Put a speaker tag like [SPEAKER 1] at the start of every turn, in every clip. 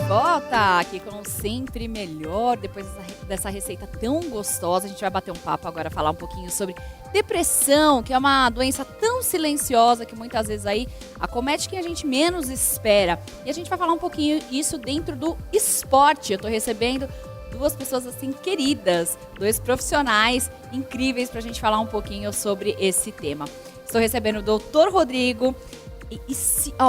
[SPEAKER 1] volta aqui com o Sempre Melhor. Depois dessa receita tão gostosa, a gente vai bater um papo agora, falar um pouquinho sobre depressão, que é uma doença tão silenciosa que muitas vezes aí acomete quem a gente menos espera. E a gente vai falar um pouquinho isso dentro do esporte. Eu tô recebendo duas pessoas assim queridas, dois profissionais incríveis pra gente falar um pouquinho sobre esse tema. Estou recebendo o Dr. Rodrigo.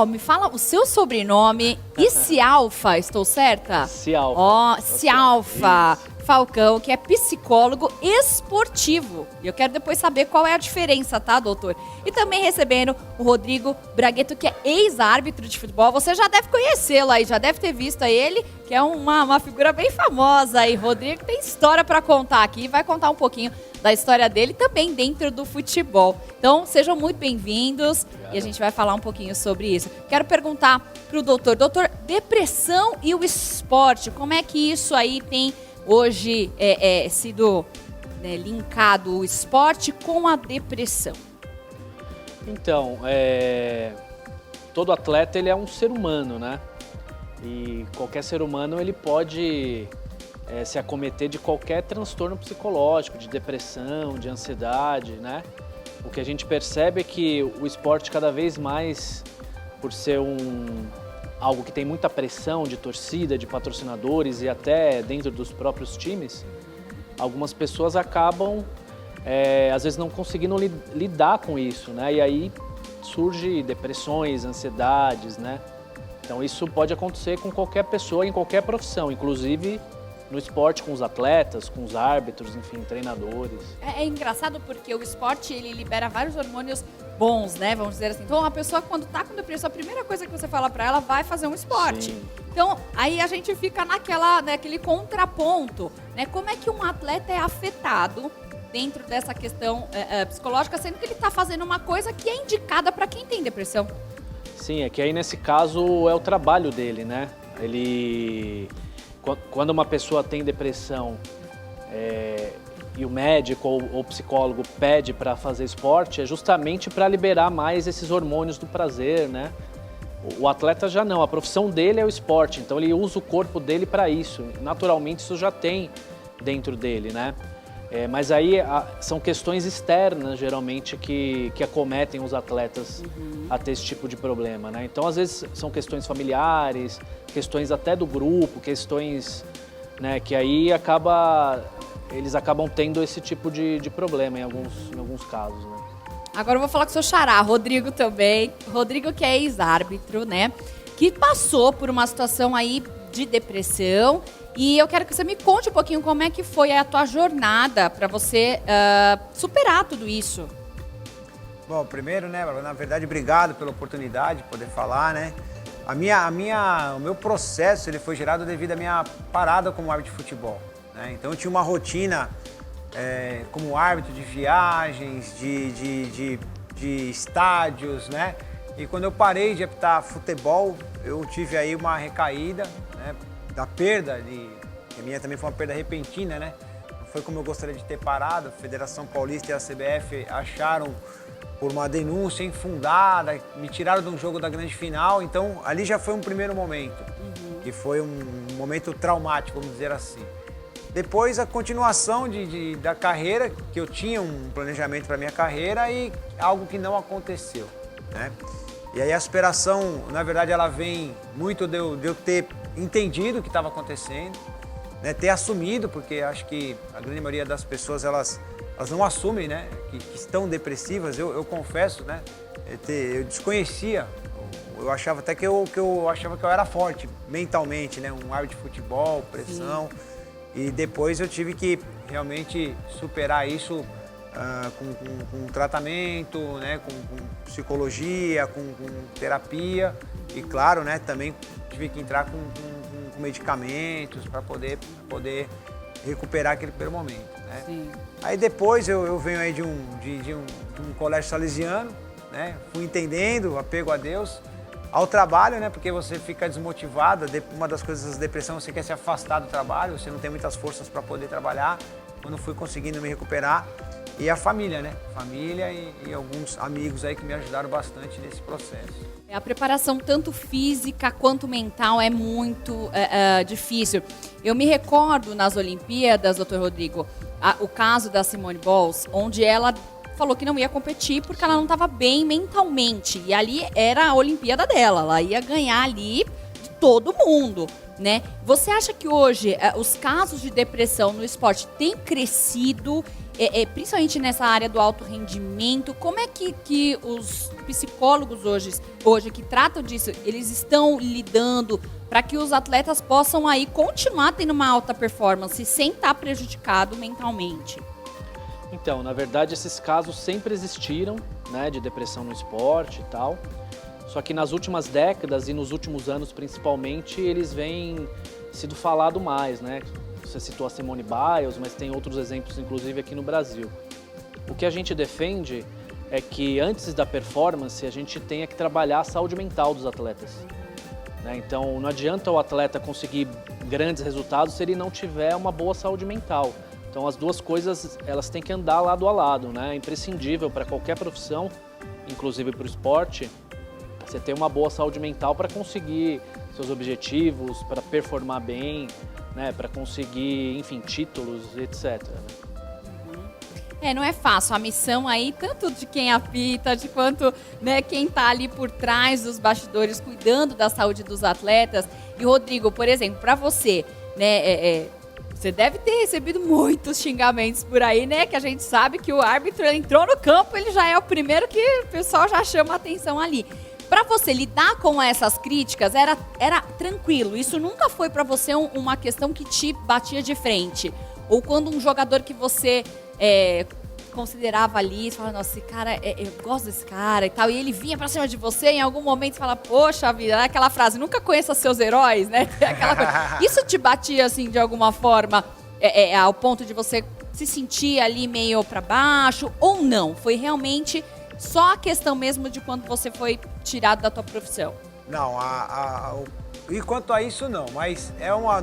[SPEAKER 1] Me fala o seu sobrenome. Cialfa, estou certa?
[SPEAKER 2] Cialfa.
[SPEAKER 1] Cialfa Falcão, que é psicólogo esportivo. E eu quero depois saber qual é a diferença, tá, doutor? E também recebendo o Rodrigo Bragueto, que é ex-árbitro de futebol. Você já deve conhecê-lo aí, já deve ter visto ele, que é uma figura bem famosa aí. Rodrigo tem história para contar aqui, vai contar um pouquinho da história dele também dentro do futebol. Então, sejam muito bem-vindos e a gente vai falar um pouquinho sobre isso. Quero perguntar para o doutor, depressão e o esporte, como é que isso aí tem hoje sido linkado o esporte com a depressão?
[SPEAKER 2] Então, todo atleta ele é um ser humano, né? E qualquer ser humano ele pode se acometer de qualquer transtorno psicológico, de depressão, de ansiedade, né? O que a gente percebe é que o esporte cada vez mais, por ser algo que tem muita pressão de torcida, de patrocinadores e até dentro dos próprios times, algumas pessoas acabam, às vezes, não conseguindo lidar com isso, né? E aí surge depressões, ansiedades, né? Então isso pode acontecer com qualquer pessoa, em qualquer profissão, inclusive no esporte, com os atletas, com os árbitros, enfim, treinadores.
[SPEAKER 1] É engraçado porque o esporte, ele libera vários hormônios bons, né? Vamos dizer assim. Então, a pessoa, quando tá com depressão, a primeira coisa que você fala pra ela, vai fazer um esporte.
[SPEAKER 2] Sim.
[SPEAKER 1] Então, aí a gente fica naquele contraponto, né? Como é que um atleta é afetado dentro dessa questão psicológica, sendo que ele tá fazendo uma coisa que é indicada para quem tem depressão?
[SPEAKER 2] Sim, é que aí nesse caso é o trabalho dele, né? Quando uma pessoa tem depressão e o médico ou o psicólogo pede para fazer esporte, é justamente para liberar mais esses hormônios do prazer, né? O atleta já não, a profissão dele é o esporte, então ele usa o corpo dele para isso. Naturalmente isso já tem dentro dele, né? Mas aí são questões externas, geralmente, que acometem os atletas a ter esse tipo de problema, né? Então, às vezes, são questões familiares, questões até do grupo, questões, né, que aí eles acabam tendo esse tipo de problema em alguns casos, né?
[SPEAKER 1] Agora eu vou falar com o seu xará, Rodrigo também. Rodrigo, que é ex-árbitro, né? Que passou por uma situação aí de depressão. E eu quero que você me conte um pouquinho como é que foi a tua jornada para você superar tudo isso.
[SPEAKER 3] Bom, primeiro, né, na verdade, obrigado pela oportunidade de poder falar, né? O meu processo ele foi gerado devido à minha parada como árbitro de futebol, né? Então eu tinha uma rotina como árbitro de viagens, de estádios, né? E quando eu parei de apitar futebol, eu tive aí uma recaída, né? Da perda, a minha também foi uma perda repentina, né? Não foi como eu gostaria de ter parado. A Federação Paulista e a CBF acharam por uma denúncia infundada, me tiraram de um jogo da grande final, então ali já foi um primeiro momento, que foi um momento traumático, vamos dizer assim. Depois a continuação da carreira, que eu tinha um planejamento para minha carreira e algo que não aconteceu, né? E aí a superação, na verdade, ela vem muito de eu ter entendido o que estava acontecendo, né? Ter assumido, porque acho que a grande maioria das pessoas, elas não assumem, né? Que estão depressivas. Eu confesso, né? Eu desconhecia, eu achava até que eu achava que eu era forte mentalmente, né? Um árbitro de futebol, pressão. Sim. E depois eu tive que realmente superar isso com tratamento, né? Com psicologia, com terapia e, claro, né? Também tive que entrar com medicamentos para poder recuperar aquele primeiro momento, né? Sim. Aí depois eu venho aí de um colégio salesiano, né? Fui entendendo, apego a Deus, ao trabalho, né? Porque você fica desmotivado. Uma das coisas da depressão, você quer se afastar do trabalho, você não tem muitas forças para poder trabalhar. Quando fui conseguindo me recuperar, E a família, né? Família e alguns amigos aí que me ajudaram bastante nesse processo.
[SPEAKER 1] A preparação tanto física quanto mental é muito difícil. Eu me recordo nas Olimpíadas, doutor Rodrigo, o caso da Simone Biles, onde ela falou que não ia competir porque ela não estava bem mentalmente. E ali era a Olimpíada dela, ela ia ganhar ali de todo mundo, né? Você acha que hoje os casos de depressão no esporte têm crescido, principalmente nessa área do alto rendimento? Como é que os psicólogos hoje que tratam disso, eles estão lidando para que os atletas possam aí continuar tendo uma alta performance sem estar prejudicado mentalmente?
[SPEAKER 2] Então, na verdade, esses casos sempre existiram, né, de depressão no esporte e tal. Só que nas últimas décadas e nos últimos anos, principalmente, eles vêm sido falado mais, né? Você citou a Simone Biles, mas tem outros exemplos, inclusive aqui no Brasil. O que a gente defende é que antes da performance, a gente tenha que trabalhar a saúde mental dos atletas, né? Então, não adianta o atleta conseguir grandes resultados se ele não tiver uma boa saúde mental. Então, as duas coisas, elas têm que andar lado a lado, né? É imprescindível para qualquer profissão, inclusive para o esporte, você ter uma boa saúde mental para conseguir seus objetivos, para performar bem, né? Para conseguir, enfim, títulos, etc.
[SPEAKER 1] Não é fácil. A missão aí, tanto de quem apita, de quanto, né, quem está ali por trás dos bastidores, cuidando da saúde dos atletas. E, Rodrigo, por exemplo, para você, né, você deve ter recebido muitos xingamentos por aí, né? Que a gente sabe que o árbitro entrou no campo, ele já é o primeiro que o pessoal já chama a atenção ali. Para você lidar com essas críticas, era tranquilo? Isso nunca foi para você uma questão que te batia de frente? Ou quando um jogador que você considerava ali, você fala, nossa, esse cara, eu gosto desse cara e tal, e ele vinha pra cima de você, em algum momento você fala, poxa vida, é aquela frase, nunca conheça seus heróis, né? Aquela coisa. Isso te batia, assim, de alguma forma, ao ponto de você se sentir ali meio pra baixo, ou não? Foi realmente só a questão mesmo de quando você foi tirado da tua profissão?
[SPEAKER 3] Não, e quanto a isso não, mas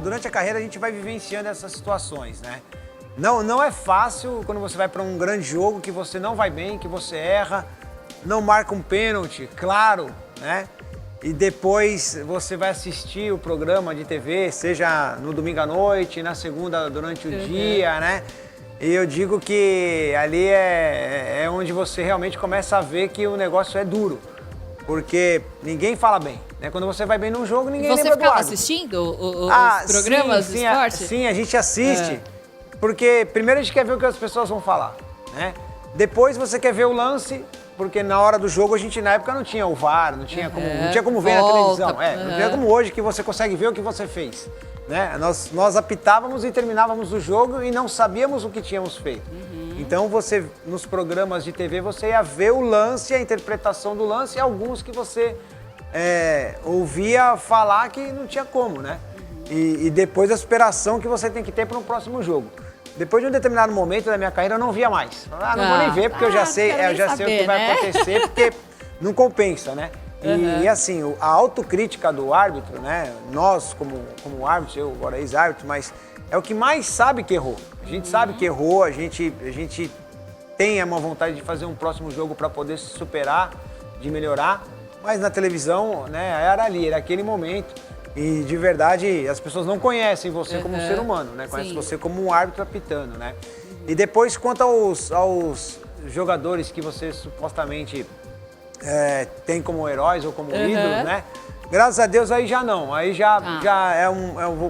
[SPEAKER 3] durante a carreira a gente vai vivenciando essas situações, né? Não é fácil quando você vai para um grande jogo que você não vai bem, que você erra, não marca um pênalti, claro, né? E depois você vai assistir o programa de TV, seja no domingo à noite, na segunda durante o dia, né? E eu digo que ali é onde você realmente começa a ver que o negócio é duro, porque ninguém fala bem, né? Quando você vai bem num jogo, ninguém lembra do árbitro.
[SPEAKER 1] Você ficava assistindo os programas do esporte?
[SPEAKER 3] Sim, a gente assiste. Porque primeiro a gente quer ver o que as pessoas vão falar, né? Depois você quer ver o lance, porque na hora do jogo na época não tinha o VAR, não tinha como ver na televisão. Não tinha como hoje que você consegue ver o que você fez, né? Nós apitávamos e terminávamos o jogo e não sabíamos o que tínhamos feito. Então você, nos programas de TV, você ia ver o lance, a interpretação do lance e alguns que você ouvia falar que não tinha como, né? E depois a superação que você tem que ter para um próximo jogo. Depois de um determinado momento da minha carreira, eu não via mais. Não vou nem ver, porque eu já sei o que vai acontecer, porque não compensa, né? E assim, a autocrítica do árbitro, né? Nós, como árbitros, eu agora ex-árbitro, mas é o que mais sabe que errou. A gente sabe que errou, a gente tem uma vontade de fazer um próximo jogo para poder se superar, de melhorar, mas na televisão, né, era aquele momento. E de verdade, as pessoas não conhecem você como um ser humano, né? Conhecem você como um árbitro apitando, né? E depois, quanto aos jogadores que você supostamente tem como heróis ou como ídolos, né? Graças a Deus aí já não. Aí já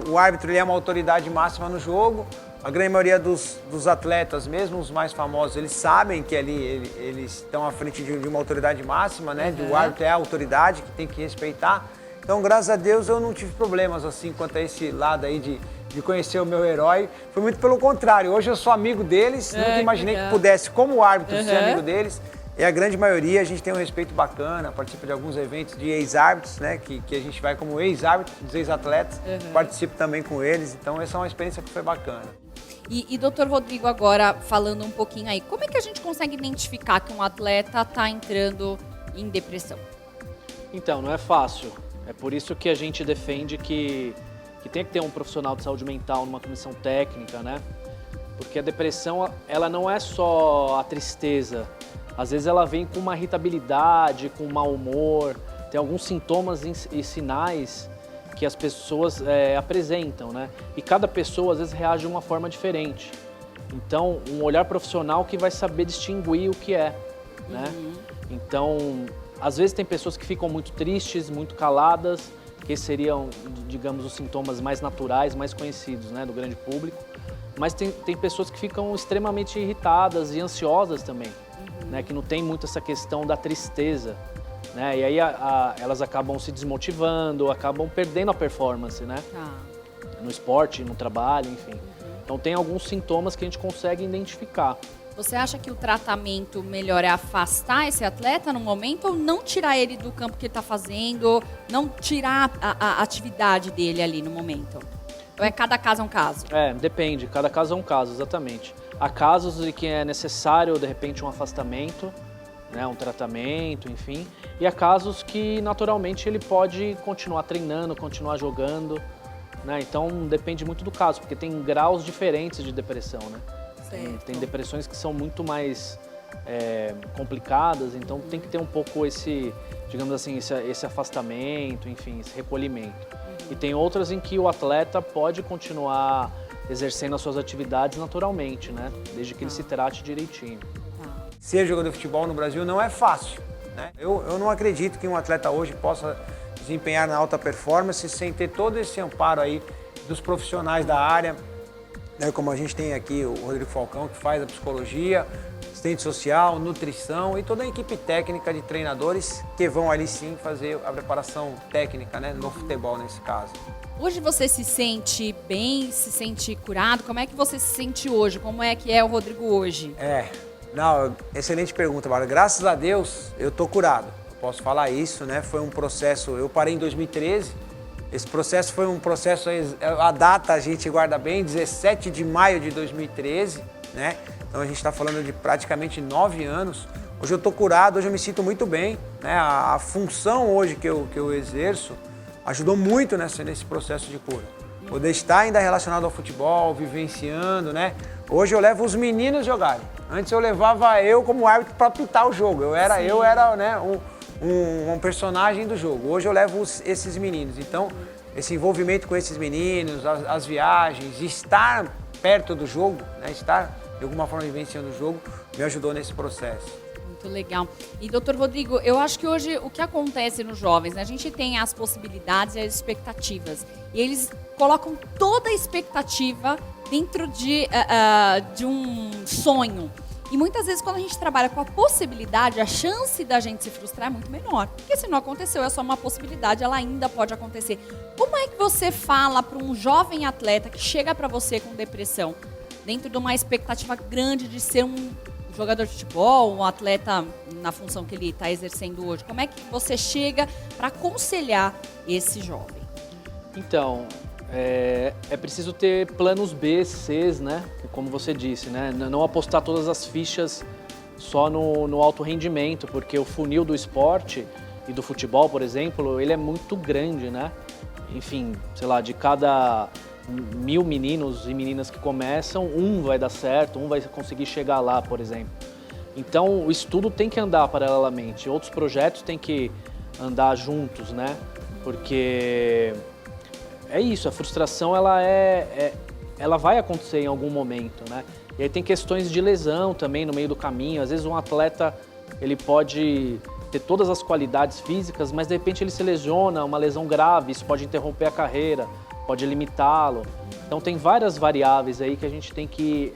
[SPEAKER 3] o árbitro ele é uma autoridade máxima no jogo. A grande maioria dos atletas, mesmo os mais famosos, eles sabem que ali eles estão à frente de uma autoridade máxima, né? O árbitro é a autoridade que tem que respeitar. Então, graças a Deus, eu não tive problemas assim quanto a esse lado aí de conhecer o meu herói. Foi muito pelo contrário. Hoje eu sou amigo deles, nunca imaginei que pudesse, como árbitro, ser amigo deles. E a grande maioria, a gente tem um respeito bacana, participa de alguns eventos de ex-árbitros, né? Que a gente vai como ex-árbitro, dos ex-atletas, participo também com eles. Então, essa é uma experiência que foi bacana.
[SPEAKER 1] E doutor Rodrigo, agora falando um pouquinho aí, como é que a gente consegue identificar que um atleta está entrando em depressão?
[SPEAKER 2] Então, não é fácil. É por isso que a gente defende que tem que ter um profissional de saúde mental numa comissão técnica, né? Porque a depressão, ela não é só a tristeza. Às vezes ela vem com uma irritabilidade, com mau humor, tem alguns sintomas e sinais que as pessoas apresentam, né? E cada pessoa, às vezes, reage de uma forma diferente. Então, um olhar profissional que vai saber distinguir o que é, né? Então, às vezes tem pessoas que ficam muito tristes, muito caladas, que seriam, digamos, os sintomas mais naturais, mais conhecidos, né, do grande público. Mas tem pessoas que ficam extremamente irritadas e ansiosas também, né, que não tem muito essa questão da tristeza, né? E aí elas acabam se desmotivando, acabam perdendo a performance, né? No esporte, no trabalho, enfim. Então tem alguns sintomas que a gente consegue identificar.
[SPEAKER 1] Você acha que o tratamento melhor é afastar esse atleta no momento ou não tirar ele do campo que ele está fazendo, não tirar a atividade dele ali no momento? Ou é cada caso é um caso?
[SPEAKER 2] Depende, cada caso é um caso, exatamente. Há casos em que é necessário, de repente, um afastamento, né, um tratamento, enfim. E há casos que, naturalmente, ele pode continuar treinando, continuar jogando, né? Então, depende muito do caso, porque tem graus diferentes de depressão, né? Tem depressões que são muito mais complicadas, então tem que ter um pouco esse, digamos assim, esse afastamento, enfim, esse recolhimento. E tem outras em que o atleta pode continuar exercendo as suas atividades naturalmente, né? Desde que ele se trate direitinho.
[SPEAKER 3] Ser jogador de futebol no Brasil não é fácil, né? Eu não acredito que um atleta hoje possa desempenhar na alta performance sem ter todo esse amparo aí dos profissionais da área, né? Como a gente tem aqui o Rodrigo Falcão, que faz a psicologia, assistente social, nutrição e toda a equipe técnica de treinadores que vão ali sim fazer a preparação técnica, né, no futebol nesse caso.
[SPEAKER 1] Hoje você se sente bem, se sente curado? Como é que você se sente hoje? Como é que é o Rodrigo hoje?
[SPEAKER 3] Não, excelente pergunta, Bárbara. Graças a Deus eu tô curado. Eu posso falar isso, né? Foi um processo, eu parei em 2013. Esse processo foi um processo, a data a gente guarda bem, 17 de maio de 2013, né? Então a gente está falando de praticamente 9 anos. Hoje eu tô curado, hoje eu me sinto muito bem, né? A função hoje que eu exerço ajudou muito nesse processo de cura. Poder estar ainda relacionado ao futebol, vivenciando, né? Hoje eu levo os meninos jogarem. Antes eu levava eu como árbitro para apitar o jogo. Eu era né, um personagem do jogo. Hoje eu levo esses meninos. Então, esse envolvimento com esses meninos, as viagens, estar perto do jogo, né, estar de alguma forma vivenciando o jogo, me ajudou nesse processo.
[SPEAKER 1] Muito legal. E, doutor Rodrigo, eu acho que hoje o que acontece nos jovens, né, a gente tem as possibilidades e as expectativas. E eles colocam toda a expectativa dentro de um sonho. E muitas vezes, quando a gente trabalha com a possibilidade, a chance da gente se frustrar é muito menor. Porque se não aconteceu, é só uma possibilidade, ela ainda pode acontecer. Como é que você fala para um jovem atleta que chega para você com depressão, dentro de uma expectativa grande de ser um jogador de futebol, um atleta na função que ele está exercendo hoje? Como é que você chega para aconselhar esse jovem?
[SPEAKER 2] Então, é preciso ter planos B, Cs, né? Como você disse, né? Não apostar todas as fichas só no alto rendimento, porque o funil do esporte e do futebol, por exemplo, ele é muito grande, né? Enfim, sei lá, de cada 1000 meninos e meninas que começam, um vai dar certo, um vai conseguir chegar lá, por exemplo. Então, o estudo tem que andar paralelamente, outros projetos têm que andar juntos, né? Porque é isso, a frustração ela vai acontecer em algum momento, né? E aí tem questões de lesão também no meio do caminho. Às vezes um atleta, ele pode ter todas as qualidades físicas, mas de repente ele se lesiona, uma lesão grave, isso pode interromper a carreira, pode limitá-lo. Então tem várias variáveis aí que a gente tem que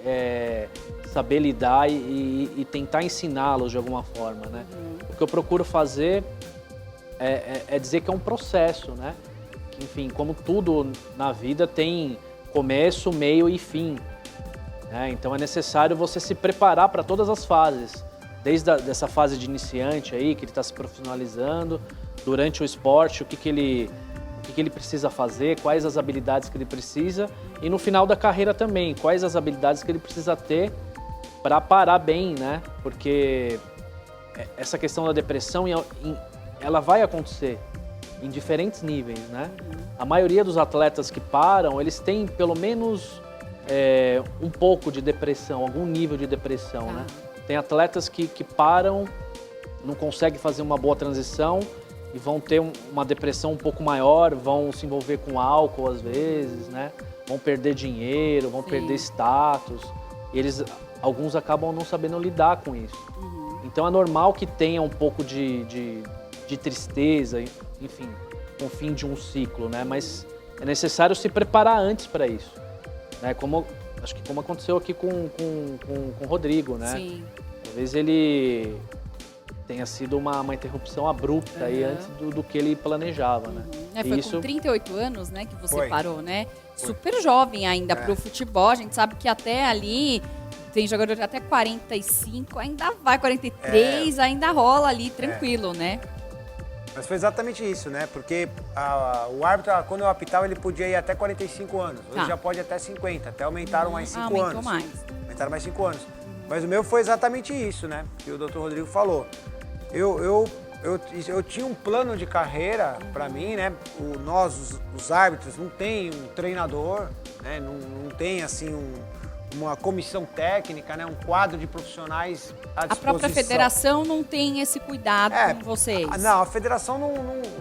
[SPEAKER 2] saber lidar e tentar ensiná-los de alguma forma, né? O que eu procuro fazer é dizer que é um processo, né? Enfim, como tudo na vida tem começo, meio e fim, né? Então é necessário você se preparar para todas as fases, desde dessa fase de iniciante aí, que ele está se profissionalizando, durante o esporte, o que ele precisa fazer, quais as habilidades que ele precisa, e no final da carreira também, quais as habilidades que ele precisa ter para parar bem, né? Porque essa questão da depressão, ela vai acontecer em diferentes níveis, né? A maioria dos atletas que param, eles têm pelo menos um pouco de depressão, algum nível de depressão,
[SPEAKER 1] Tá.
[SPEAKER 2] né? Tem atletas que param, não conseguem fazer uma boa transição e vão ter uma depressão um pouco maior, vão se envolver com álcool às vezes, né? Vão perder dinheiro, vão
[SPEAKER 1] Sim.
[SPEAKER 2] perder status. Alguns acabam não sabendo lidar com isso. Então é normal que tenha um pouco de tristeza, enfim, com o fim de um ciclo, né? Mas é necessário se preparar antes para isso, né? Acho que como aconteceu aqui com o Rodrigo, né?
[SPEAKER 1] Sim.
[SPEAKER 2] Talvez ele tenha sido uma interrupção abrupta aí antes do que ele planejava, né?
[SPEAKER 1] Foi
[SPEAKER 2] Isso,
[SPEAKER 1] com 38 anos, né, que você
[SPEAKER 3] Foi.
[SPEAKER 1] parou, né?
[SPEAKER 3] Foi.
[SPEAKER 1] Super jovem ainda pro futebol. A gente sabe que até ali tem jogador de até 45, ainda vai, 43, ainda rola ali tranquilo, né?
[SPEAKER 3] Mas foi exatamente isso, né? Porque o árbitro, quando eu apitava, ele podia ir até 45 anos. Hoje
[SPEAKER 1] Tá.
[SPEAKER 3] já pode até 50, até aumentaram mais 5
[SPEAKER 1] aumentou
[SPEAKER 3] anos.
[SPEAKER 1] mais.
[SPEAKER 3] Aumentaram mais 5 anos. Mas o meu foi exatamente isso, né? Que o Dr. Rodrigo falou. Eu tinha um plano de carreira para mim, né? Nós, os árbitros, não tem um treinador, né? Não tem, assim, uma comissão técnica, né? Um quadro de profissionais à disposição.
[SPEAKER 1] A própria federação não tem esse cuidado com vocês.
[SPEAKER 3] Não, a federação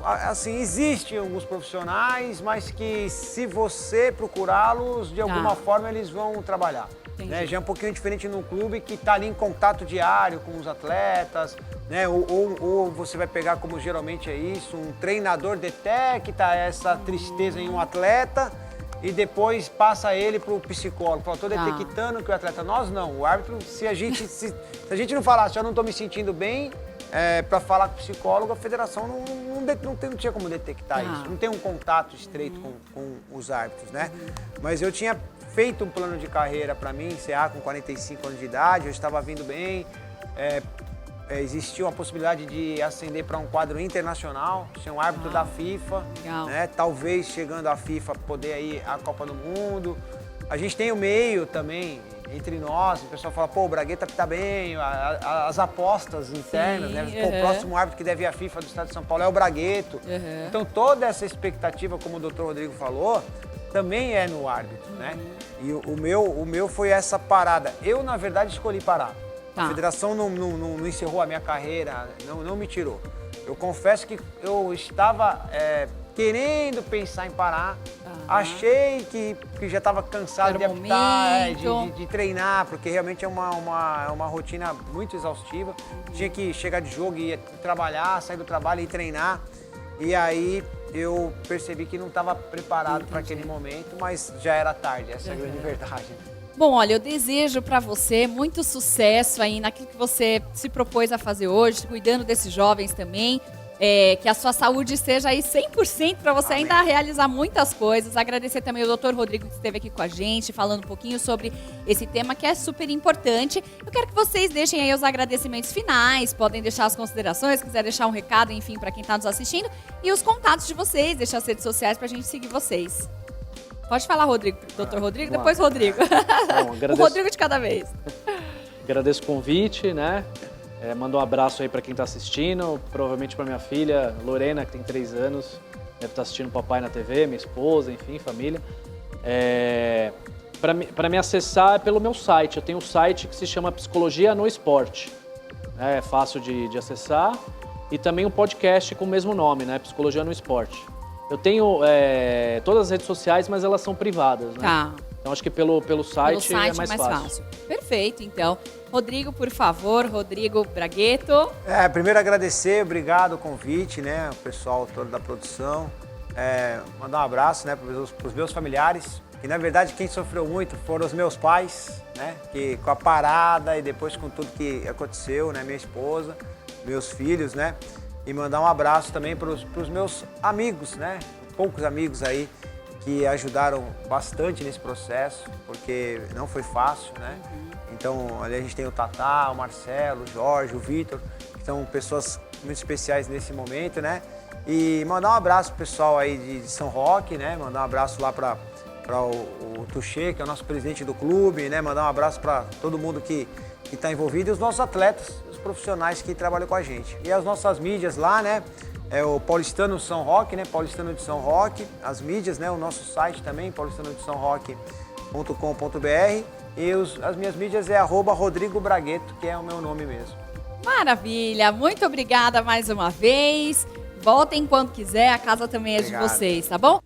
[SPEAKER 3] assim, existem alguns profissionais, mas que se você procurá-los, de alguma forma eles vão trabalhar. Né? Já é um pouquinho diferente no clube que está ali em contato diário com os atletas, né? Ou você vai pegar, como geralmente é isso, um treinador detecta essa tristeza em um atleta e depois passa ele para o psicólogo. Fala, estou detectando que o atleta... Nós não, o árbitro, se a gente não falasse, eu não estou me sentindo bem, para falar com o psicólogo, a federação não tinha como detectar isso. Não tem um contato estreito com os árbitros, né? Mas eu tinha feito um plano de carreira para mim, encerrar com 45 anos de idade, eu estava vindo bem, existia uma possibilidade de ascender para um quadro internacional, ser um árbitro da FIFA, né? Talvez chegando à FIFA poder ir à Copa do Mundo. A gente tem o meio também, entre nós, o pessoal fala, pô, o Bragueta tá bem, as apostas internas, né? Pô, o próximo árbitro que deve ir à FIFA do Estado de São Paulo é o Bragueto. Então toda essa expectativa, como o Dr. Rodrigo falou, também é no árbitro, né? E o meu foi essa parada. Eu, na verdade, escolhi parar. A federação não encerrou a minha carreira, não me tirou. Eu confesso que eu estava querendo pensar em parar. Achei que já estava cansado de apitar, de treinar, porque realmente é uma rotina muito exaustiva. Tinha que chegar de jogo e ir trabalhar, sair do trabalho e ir treinar. E aí eu percebi que não estava preparado para aquele momento, mas já era tarde, essa é a grande verdade.
[SPEAKER 1] Bom, olha, eu desejo para você muito sucesso aí naquilo que você se propôs a fazer hoje, cuidando desses jovens também. Que a sua saúde esteja aí 100% para você ainda realizar muitas coisas. Agradecer também o Dr. Rodrigo que esteve aqui com a gente, falando um pouquinho sobre esse tema que é super importante. Eu quero que vocês deixem aí os agradecimentos finais, podem deixar as considerações, quiser deixar um recado, enfim, para quem está nos assistindo. E os contatos de vocês, deixar as redes sociais para a gente seguir vocês. Pode falar, Rodrigo. Dr. Rodrigo, depois Rodrigo.
[SPEAKER 2] Bom, agradeço,
[SPEAKER 1] o Rodrigo de cada vez.
[SPEAKER 2] Agradeço o convite, né? Mando um abraço aí para quem está assistindo, provavelmente para minha filha Lorena, que tem 3 anos, deve estar assistindo o papai na TV, minha esposa, enfim, família. Para me acessar é pelo meu site. Eu tenho um site que se chama Psicologia no Esporte. É fácil de acessar. E também um podcast com o mesmo nome, né? Psicologia no Esporte. Eu tenho todas as redes sociais, mas elas são privadas, né?
[SPEAKER 1] Tá.
[SPEAKER 2] Então acho que pelo site é mais fácil.
[SPEAKER 1] Perfeito, então. Rodrigo, por favor, Rodrigo Bragueto.
[SPEAKER 3] Primeiro agradecer, obrigado o convite, né? O pessoal todo da produção. Mandar um abraço, né, para os meus familiares. E na verdade quem sofreu muito foram os meus pais, né? Que com a parada e depois com tudo que aconteceu, né? Minha esposa, meus filhos, né? E mandar um abraço também para os meus amigos, né? Poucos amigos aí que ajudaram bastante nesse processo, porque não foi fácil, né? Então, ali a gente tem o Tatá, o Marcelo, o Jorge, o Vitor, que são pessoas muito especiais nesse momento, né? E mandar um abraço pro pessoal aí de São Roque, né? Mandar um abraço lá para o Tuxê, que é o nosso presidente do clube, né? Mandar um abraço para todo mundo que está envolvido e os nossos atletas, os profissionais que trabalham com a gente. E as nossas mídias lá, né? O Paulistano São Roque, né? Paulistano de São Roque, as mídias, né? O nosso site também, Paulistano de São Roque, e as minhas mídias é @Rodrigo Bragueto, que é o meu nome mesmo.
[SPEAKER 1] Maravilha, muito obrigada mais uma vez. Voltem quando quiser, a casa também é de
[SPEAKER 3] Obrigado.
[SPEAKER 1] vocês, tá bom?